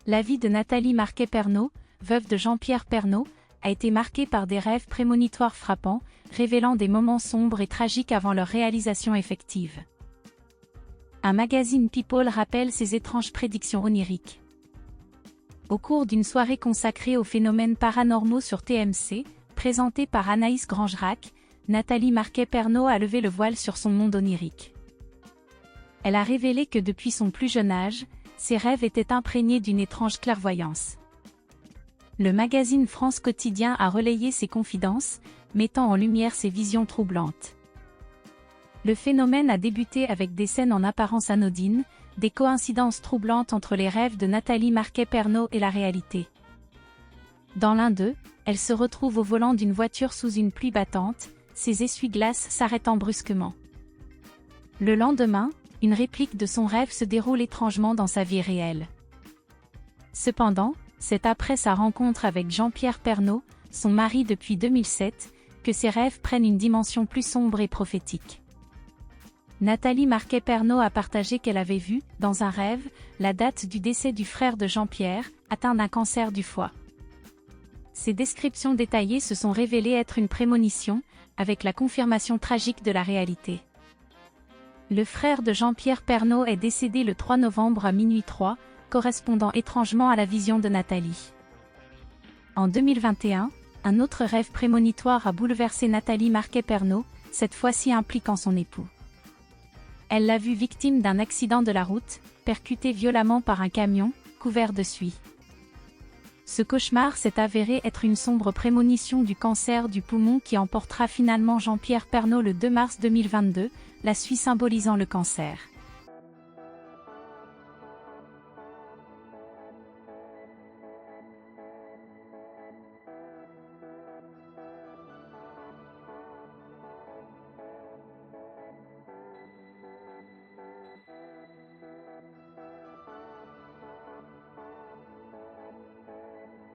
La vie de Nathalie Marquet-Pernaut, veuve de Jean-Pierre Pernaut, a été marquée par des rêves prémonitoires frappants, révélant des moments sombres et tragiques avant leur réalisation effective. Un magazine People rappelle ces étranges prédictions oniriques. Au cours d'une soirée consacrée aux phénomènes paranormaux sur TMC, présentée par Anaïs Grangerac, Nathalie Marquet-Pernaut a levé le voile sur son monde onirique. Elle a révélé que depuis son plus jeune âge, ses rêves étaient imprégnés d'une étrange clairvoyance. Le magazine France Quotidien a relayé ses confidences, mettant en lumière ses visions troublantes. Le phénomène a débuté avec des scènes en apparence anodines, des coïncidences troublantes entre les rêves de Nathalie Marquet-Pernaut et la réalité. Dans l'un d'eux, elle se retrouve au volant d'une voiture sous une pluie battante, ses essuie-glaces s'arrêtant brusquement. Le lendemain, une réplique de son rêve se déroule étrangement dans sa vie réelle. Cependant, c'est après sa rencontre avec Jean-Pierre Pernaut, son mari depuis 2007, que ses rêves prennent une dimension plus sombre et prophétique. Nathalie Marquet-Pernaut a partagé qu'elle avait vu, dans un rêve, la date du décès du frère de Jean-Pierre, atteint d'un cancer du foie. Ces descriptions détaillées se sont révélées être une prémonition, avec la confirmation tragique de la réalité. Le frère de Jean-Pierre Pernaut est décédé le 3 novembre à minuit 3, correspondant étrangement à la vision de Nathalie. En 2021, un autre rêve prémonitoire a bouleversé Nathalie Marquet-Pernaut, cette fois-ci impliquant son époux. Elle l'a vu victime d'un accident de la route, percutée violemment par un camion, couvert de suie. Ce cauchemar s'est avéré être une sombre prémonition du cancer du poumon qui emportera finalement Jean-Pierre Pernaut le 2 mars 2022, la suie symbolisant le cancer.